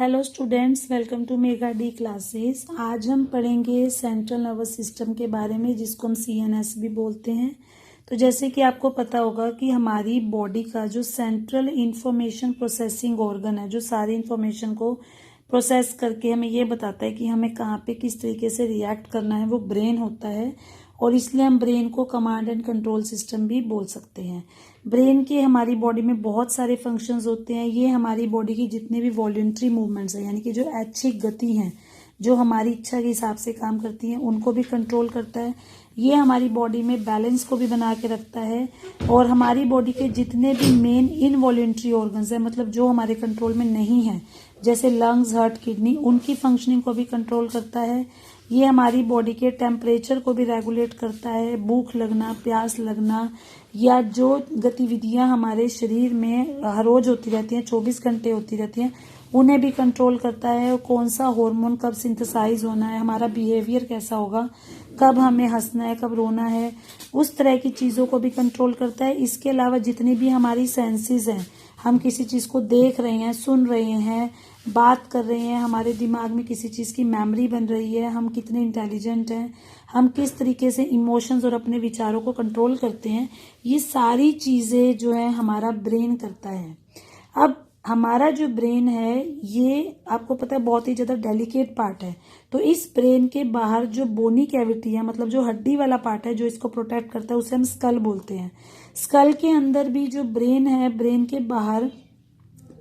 Hello students, welcome to mega D classes. आज हम पढ़ेंगे सेंट्रल नर्वस सिस्टम के बारे में, जिसको हम सीएनएस भी बोलते हैं। तो जैसे कि आपको पता होगा कि हमारी बॉडी का जो सेंट्रल इंफॉर्मेशन प्रोसेसिंग ऑर्गन है, जो सारी इंफॉर्मेशन को प्रोसेस करके हमें ये बताता है कि हमें कहाँ पे किस तरीके से रिएक्ट करना है, वो ब्रेन होता है। और इसलिए हम ब्रेन को कमांड एंड कंट्रोल सिस्टम भी बोल सकते हैं। ब्रेन के हमारी बॉडी में बहुत सारे फंक्शंस होते हैं। ये हमारी बॉडी की जितने भी वॉलंटरी मूवमेंट्स हैं, यानी कि जो ऐच्छिक गति हैं, जो हमारी इच्छा के हिसाब से काम करती हैं, उनको भी कंट्रोल करता है। ये हमारी बॉडी में बैलेंस को भी बना के रखता है। और हमारी बॉडी के जितने भी मेन इनवॉलंटरी ऑर्गन्स हैं, मतलब जो हमारे कंट्रोल में नहीं है, जैसे लंग्स, हार्ट, किडनी, उनकी फंक्शनिंग को भी कंट्रोल करता है। ये हमारी बॉडी के टेम्परेचर को भी रेगुलेट करता है। भूख लगना, प्यास लगना, या जो गतिविधियां हमारे शरीर में हर रोज होती रहती हैं, 24 घंटे होती रहती हैं, उन्हें भी कंट्रोल करता है। और कौन सा हार्मोन कब सिंथेसाइज होना है, हमारा बिहेवियर कैसा होगा, कब हमें हंसना है, कब रोना है, उस तरह की चीज़ों को भी कंट्रोल करता है। इसके अलावा जितनी भी हमारी सेंसेस हैं, हम किसी चीज़ को देख रहे हैं, सुन रहे हैं, बात कर रहे हैं, हमारे दिमाग में किसी चीज़ की मेमोरी बन रही है, हम कितने इंटेलिजेंट हैं, हम किस तरीके से इमोशंस और अपने विचारों को कंट्रोल करते हैं, ये सारी चीज़ें जो है हमारा ब्रेन करता है। अब हमारा जो ब्रेन है, ये आपको पता है बहुत ही ज़्यादा डेलिकेट पार्ट है। तो इस ब्रेन के बाहर जो बोनी कैविटी है, मतलब जो हड्डी वाला पार्ट है जो इसको प्रोटेक्ट करता है, उसे हम स्कल बोलते हैं। स्कल के अंदर भी जो ब्रेन है, ब्रेन के बाहर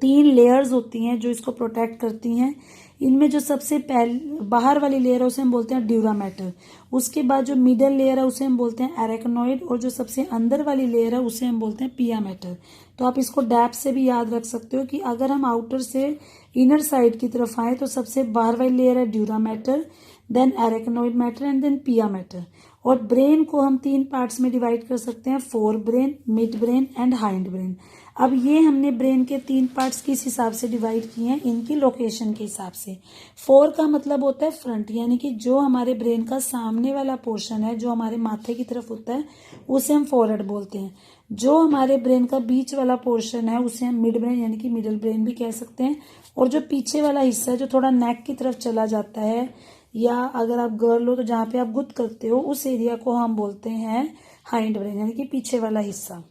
3 लेयर्स होती हैं जो इसको प्रोटेक्ट करती हैं। इनमें जो सबसे पहले बाहर वाली लेयर है उसे हम बोलते हैं ड्यूरा मैटर। उसके बाद जो मिडल लेयर है उसे हम बोलते हैं एरेक्नोइड, और जो सबसे अंदर वाली लेयर है उसे हम बोलते हैं पिया मैटर। तो आप इसको डैप से भी याद रख सकते हो कि अगर हम आउटर से इनर साइड की तरफ आए तो सबसे बाहर वाली लेयर है dura mater, then arachnoid mater and then pia mater. और ब्रेन को हम 3 पार्ट्स में डिवाइड कर सकते हैं, fore brain, mid brain and hind brain. अब ये हमने ब्रेन के 3 पार्ट्स किस हिसाब से डिवाइड किए हैं, इनकी लोकेशन के हिसाब से। फोर का मतलब होता है फ्रंट, यानी कि जो हमारे ब्रेन का सामने वाला पोर्शन है, जो हमारे माथे की तरफ होता है, उसे हम फोरहेड बोलते हैं। जो हमारे ब्रेन का बीच वाला पोर्शन है उसे हम मिड ब्रेन यानी कि मिडल ब्रेन भी कह सकते हैं। और जो पीछे वाला हिस्सा है, जो थोड़ा नेक की तरफ चला जाता है, या अगर आप गर्ल हो तो जहाँ पे आप गुद करते हो, उस एरिया को हम बोलते हैं हाइंड ब्रेन, यानी कि पीछे वाला हिस्सा।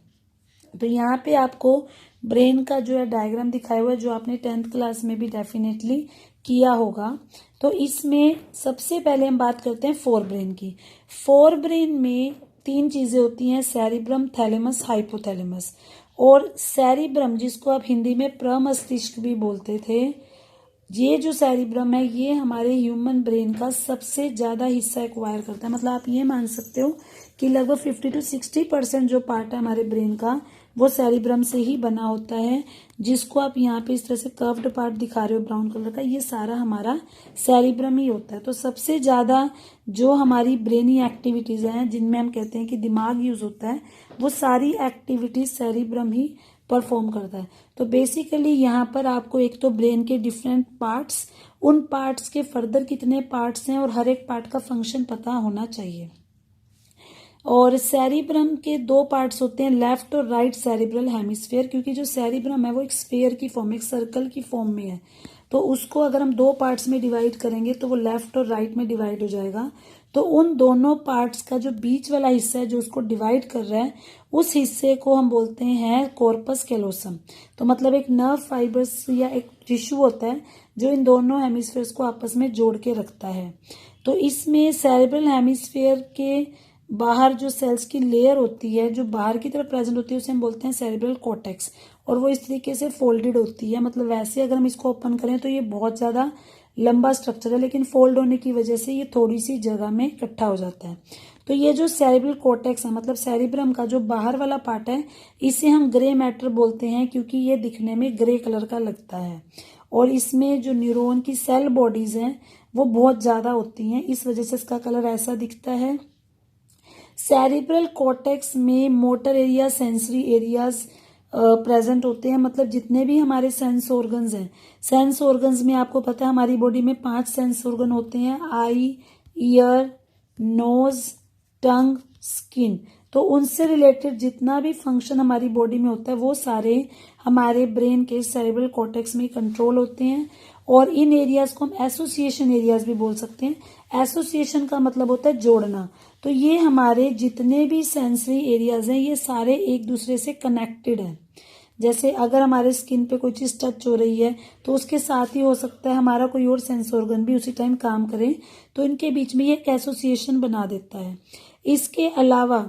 तो यहाँ पे आपको ब्रेन का जो है डायग्राम दिखाया हुआ है, जो आपने 10th क्लास में भी डेफिनेटली किया होगा। तो इसमें सबसे पहले हम बात करते हैं फोर ब्रेन की। फोर ब्रेन में 3 चीजें होती हैं, सेरिब्रम, थैलेमस, हाइपोथैलेमस। और सेरिब्रम, जिसको आप हिंदी में प्रमस्तिष्क भी बोलते थे, ये जो सेरिब्रम है, ये हमारे ह्यूमन ब्रेन का सबसे ज्यादा हिस्सा एक्वायर करता है। मतलब आप ये मान सकते हो कि लगभग 50 to 60% जो पार्ट है हमारे ब्रेन का, वो सेरिब्रम से ही बना होता है। जिसको आप यहाँ पे इस तरह से कर्व्ड पार्ट दिखा रहे हो ब्राउन कलर का, ये सारा हमारा सेरिब्रम ही होता है। तो सबसे ज्यादा जो हमारी ब्रेनी एक्टिविटीज हैं, जिनमें हम कहते हैं कि दिमाग यूज होता है, वो सारी एक्टिविटीज सेरिब्रम ही परफॉर्म करता है। तो बेसिकली यहाँ पर आपको एक तो ब्रेन के डिफरेंट पार्ट्स, उन पार्ट्स के फर्दर कितने पार्ट्स हैं, और हर एक पार्ट का फंक्शन पता होना चाहिए। और सेरिब्रम के 2 पार्ट्स होते हैं, लेफ्ट और राइट सेरिब्रल हेमिस्फीयर। क्योंकि जो सेरिब्रम है वो एक स्फीयर की फॉर्म, एक सर्कल की फॉर्म में है, तो उसको अगर हम 2 पार्ट्स में डिवाइड करेंगे तो वो लेफ्ट और राइट में डिवाइड हो जाएगा। तो उन दोनों पार्ट्स का जो बीच वाला हिस्सा है, जो उसको डिवाइड कर रहा है, उस हिस्से को हम बोलते हैं कॉर्पस कैलोसम। तो मतलब एक नर्व फाइबर्स या एक टिश्यू होता है जो इन दोनों हेमिस्फीयर्स को आपस में जोड़ के रखता है। तो इसमें सेरिब्रल हेमिस्फीयर के बाहर जो सेल्स की लेयर होती है, जो बाहर की तरफ प्रेजेंट होती है, उसे हम बोलते हैं सेरिब्रल कॉर्टेक्स। और वो इस तरीके से फोल्डेड होती है। मतलब वैसे अगर हम इसको ओपन करें तो ये बहुत ज्यादा लंबा स्ट्रक्चर है, लेकिन फोल्ड होने की वजह से ये थोड़ी सी जगह में इकट्ठा हो जाता है। तो ये जो सेरिब्रल कॉर्टेक्स है, मतलब सेरिब्रम का जो बाहर वाला पार्ट है, इसे हम ग्रे मैटर बोलते हैं, क्योंकि ये दिखने में ग्रे कलर का लगता है। और इसमें जो न्यूरॉन की सेल बॉडीज हैं वो बहुत ज्यादा होती हैं, इस वजह से इसका कलर ऐसा दिखता है। सेरिब्रल कॉर्टेक्स में motor area, sensory areas present होते हैं। मतलब जितने भी हमारे सेंस ऑर्गन्स हैं, सेंस ऑर्गन्स में आपको पता है हमारी बॉडी में 5 सेंस ऑर्गन होते हैं, आई, ईयर, नोज, टंग, स्किन। तो उनसे रिलेटेड जितना भी फंक्शन हमारी बॉडी में होता है वो सारे हमारे ब्रेन के सेरेब्रल कॉर्टेक्स में कंट्रोल होते हैं। और इन एरियाज को हम एसोसिएशन एरियाज भी बोल सकते हैं। एसोसिएशन का मतलब होता है जोड़ना। तो ये हमारे जितने भी सेंसरी एरियाज हैं ये सारे एक दूसरे से कनेक्टेड हैं। जैसे अगर हमारे स्किन पे कोई चीज टच हो रही है तो उसके साथ ही हो सकता है हमारा कोई और सेंस ऑर्गन भी उसी टाइम काम करे, तो इनके बीच में ये एक एसोसिएशन बना देता है। इसके अलावा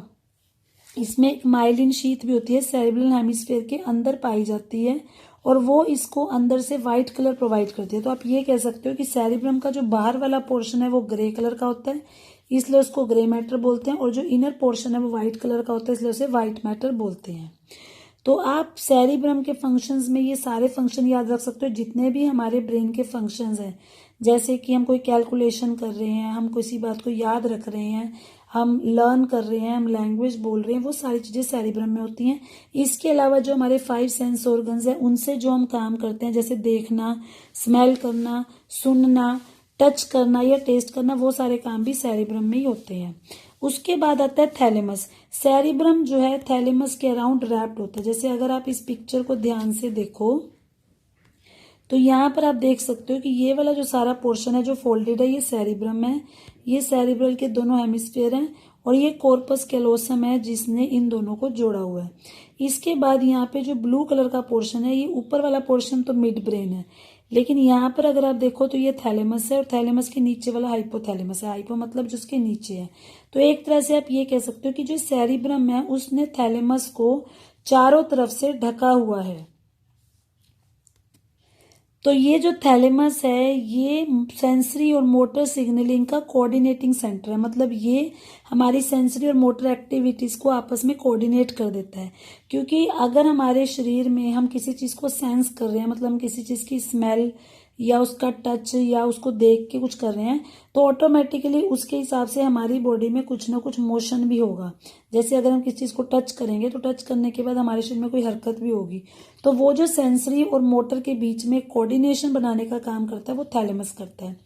इसमें एक माइलिन शीथ भी होती है, सेरेब्रल हेमिस्फीयर के अंदर पाई जाती है और वो इसको अंदर से व्हाइट कलर प्रोवाइड करती है। तो आप ये कह सकते हो कि सेरेब्रम का जो बाहर वाला पोर्शन है वो ग्रे कलर का होता है, इसलिए उसको ग्रे मैटर बोलते हैं, और जो इनर पोर्शन है वो व्हाइट कलर का होता है, इसलिए उसे व्हाइट मैटर बोलते हैं। तो आप सेरिब्रम के फंक्शंस में ये सारे फंक्शन याद रख सकते हो जितने भी हमारे ब्रेन के फंक्शंस हैं। जैसे कि हम कोई कैलकुलेशन कर रहे हैं, हम किसी बात को याद रख रहे हैं, हम लर्न कर रहे हैं, हम लैंग्वेज बोल रहे हैं, वो सारी चीजें सेरिब्रम में होती हैं। इसके अलावा जो हमारे 5 सेंस ऑर्गन्स हैं उनसे जो हम काम करते हैं, जैसे देखना, स्मेल करना, सुनना, टच करना या टेस्ट करना, वो सारे काम भी सेरिब्रम में ही होते हैं। उसके बाद आता है थैलेमस। सेरिब्रम जो है थैलेमस के अराउंड रैप्ड होता है। जैसे अगर आप इस पिक्चर को ध्यान से देखो तो यहाँ पर आप देख सकते हो कि ये वाला जो सारा पोर्शन है जो फोल्डेड है ये सेरिब्रम है, ये सेरिब्रल के दोनों हेमिस्फीयर हैं, और ये कॉर्पस कैलोसम है जिसने इन दोनों को जोड़ा हुआ है। इसके बाद यहाँ पे जो ब्लू कलर का पोर्शन है, ये ऊपर वाला पोर्शन तो मिड ब्रेन है, लेकिन यहाँ पर अगर आप देखो तो ये थैलेमस है और थैलेमस के नीचे वाला हाइपोथैलेमस है। हाइपो मतलब जिसके नीचे है। तो एक तरह से आप ये कह सकते हो कि जो सेरिब्रम है उसने थैलेमस को चारों तरफ से ढका हुआ है। तो ये जो थैलेमस है ये सेंसरी और मोटर सिग्नलिंग का कोऑर्डिनेटिंग सेंटर है। मतलब ये हमारी सेंसरी और मोटर एक्टिविटीज को आपस में कोऑर्डिनेट कर देता है। क्योंकि अगर हमारे शरीर में हम किसी चीज को सेंस कर रहे हैं, मतलब हम किसी चीज की स्मेल या उसका टच या उसको देख के कुछ कर रहे हैं, तो ऑटोमेटिकली उसके हिसाब से हमारी बॉडी में कुछ ना कुछ मोशन भी होगा। जैसे अगर हम किसी चीज को टच करेंगे तो टच करने के बाद हमारे शरीर में कोई हरकत भी होगी। तो वो जो सेंसरी और मोटर के बीच में कोऑर्डिनेशन बनाने का काम करता है वो थैलेमस करता है।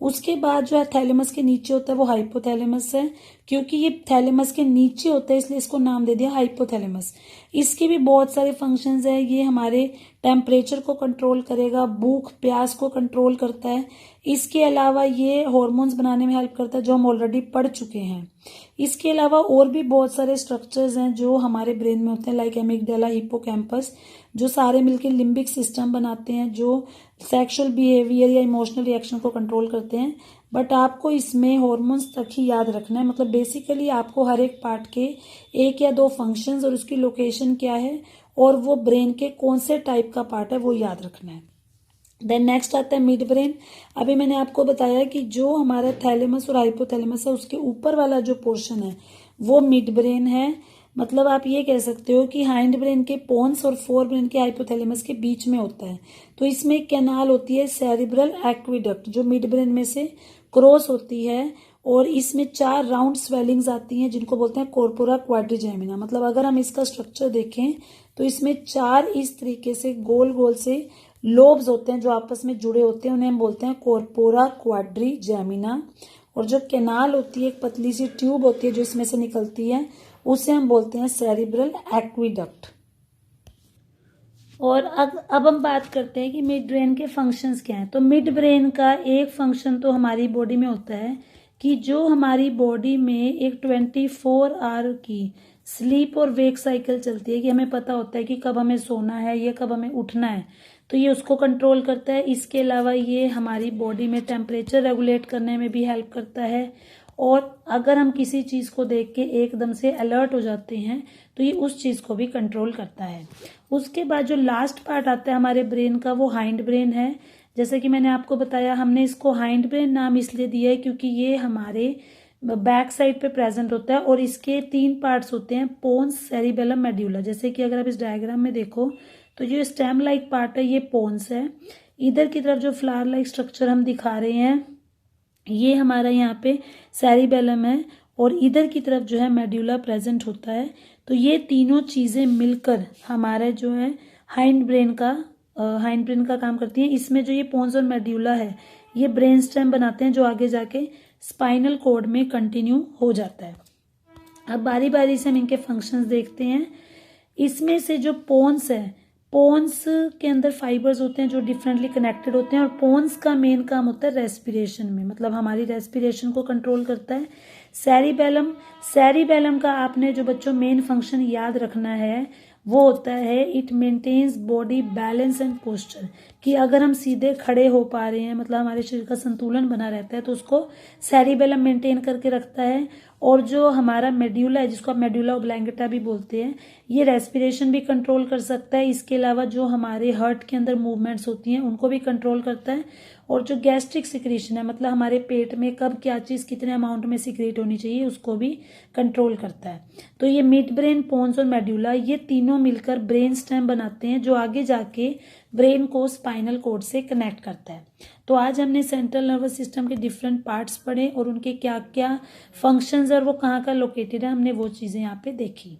उसके बाद जो है थैलेमस के नीचे होता है वो हाइपोथैलेमस है। क्योंकि ये थैलेमस के नीचे होता है इसलिए इसको नाम दे दिया हाइपोथैलेमस। इसके भी बहुत सारे फंक्शंस हैं। ये हमारे टेम्परेचर को कंट्रोल करेगा, भूख प्यास को कंट्रोल करता है। इसके अलावा ये हार्मोन्स बनाने में हेल्प करता है जो हम ऑलरेडी पढ़ चुके हैं। इसके अलावा और भी बहुत सारे स्ट्रक्चर्स हैं जो हमारे ब्रेन में होते हैं, लाइक एमिगडाला, हिप्पोकैम्पस, जो सारे मिलकर लिम्बिक सिस्टम बनाते हैं जो सेक्सुअल बिहेवियर या इमोशनल रिएक्शन को कंट्रोल करते हैं। बट आपको इसमें हॉर्मोन्स तक ही याद रखना है। मतलब बेसिकली आपको हर एक पार्ट के 1 या 2 फंक्शंस और उसकी लोकेशन क्या है और वो ब्रेन के कौन से टाइप का पार्ट है वो याद रखना है। देन नेक्स्ट आता है मिड ब्रेन। अभी मैंने आपको बताया कि जो हमारा थैलेमस और हाइपोथैलेमस है उसके ऊपर वाला जो पोर्शन है वो मिड ब्रेन है। मतलब आप ये कह सकते हो कि हाइंड ब्रेन के पोन्स और फोर ब्रेन के हाइपोथैलेमस के बीच में होता है। तो इसमें एक कैनाल होती है सेरिब्रल एक्विडक्ट जो मिड ब्रेन में से क्रॉस होती है, और इसमें 4 राउंड स्वेलिंग्स आती हैं जिनको बोलते हैं कॉर्पोरा क्वाड्रिजेमिना। मतलब अगर हम इसका स्ट्रक्चर देखें तो इसमें 4 इस तरीके से गोल गोल से लोब्स होते हैं जो आपस में जुड़े होते हैं, उन्हें हम बोलते हैं कॉर्पोरा क्वाड्रिजेमिना। और जो कैनाल होती है, एक पतली सी ट्यूब होती है जो इसमें से निकलती है, उसे हम बोलते हैं सेरिब्रल एक्विडक्ट। और अब हम बात करते हैं कि मिड ब्रेन के फंक्शंस क्या हैं। तो मिड ब्रेन का एक फंक्शन तो हमारी बॉडी में होता है कि जो हमारी बॉडी में एक 24 आवर की स्लीप और वेक साइकिल चलती है, कि हमें पता होता है कि कब हमें सोना है या कब हमें उठना है, तो ये उसको कंट्रोल करता है। इसके अलावा ये हमारी बॉडी में टेम्परेचर रेगुलेट करने में भी हेल्प करता है, और अगर हम किसी चीज़ को देख के एकदम से अलर्ट हो जाते हैं तो ये उस चीज़ को भी कंट्रोल करता है। उसके बाद जो लास्ट पार्ट आता है हमारे ब्रेन का वो हाइंड ब्रेन है। जैसे कि मैंने आपको बताया, हमने इसको हाइंड ब्रेन नाम इसलिए दिया है क्योंकि ये हमारे बैक साइड पे प्रेजेंट होता है, और इसके 3 पार्ट्स होते हैं, पोन्स, सेरिबेलम, मेड्यूला। जैसे कि अगर आप इस डायग्राम में देखो तो जो स्टेम लाइक पार्ट है ये पोन्स है। इधर की तरफ जो फ्लावर लाइक स्ट्रक्चर हम दिखा रहे हैं ये हमारा यहाँ पे सेरिबेलम है, और इधर की तरफ जो है मेड्यूला प्रेजेंट होता है। तो ये तीनों चीज़ें मिलकर हमारा जो है हाइंड ब्रेन का काम करती हैं। इसमें जो ये पोन्स और मेड्यूला है ये ब्रेन स्टेम बनाते हैं जो आगे जाके स्पाइनल कॉर्ड में कंटिन्यू हो जाता है। अब बारी बारी से हम इनके फंक्शंस देखते हैं। इसमें से जो पोन्स है, पोन्स के अंदर फाइबर्स होते हैं जो डिफरेंटली कनेक्टेड होते हैं, और पोन्स का मेन काम होता है रेस्पिरेशन में, मतलब हमारी रेस्पिरेशन को कंट्रोल करता है। सेरिबेलम, सेरिबेलम का आपने जो बच्चों मेन फंक्शन याद रखना है वो होता है it maintains body balance and posture, कि अगर हम सीधे खड़े हो पा रहे हैं, मतलब हमारे शरीर का संतुलन बना रहता है, तो उसको सेरिबेलम मेंटेन करके रखता है। और जो हमारा मेड्यूला है, जिसको आप मेड्यूला ओब्लैंगेटा भी बोलते हैं, ये रेस्पिरेशन भी कंट्रोल कर सकता है। इसके अलावा जो हमारे हार्ट के अंदर मूवमेंट्स होती हैं उनको भी कंट्रोल करता है। और जो गैस्ट्रिक सिक्रीशन है, मतलब हमारे पेट में कब क्या चीज़ कितने अमाउंट में सिक्रेट होनी चाहिए, उसको भी कंट्रोल करता है। तो ये मिड ब्रेन, पोन्स और मेड्यूला, ये तीनों मिलकर ब्रेन स्टेम बनाते हैं, जो आगे जाके ब्रेन को स्पाइनल कॉर्ड से कनेक्ट करता है। तो आज हमने सेंट्रल नर्वस सिस्टम के डिफरेंट पार्ट्स पढ़े और उनके क्या क्या फंक्शंस और वो कहाँ कहाँ लोकेटेड है, हमने वो चीज़ें यहाँ पे देखी।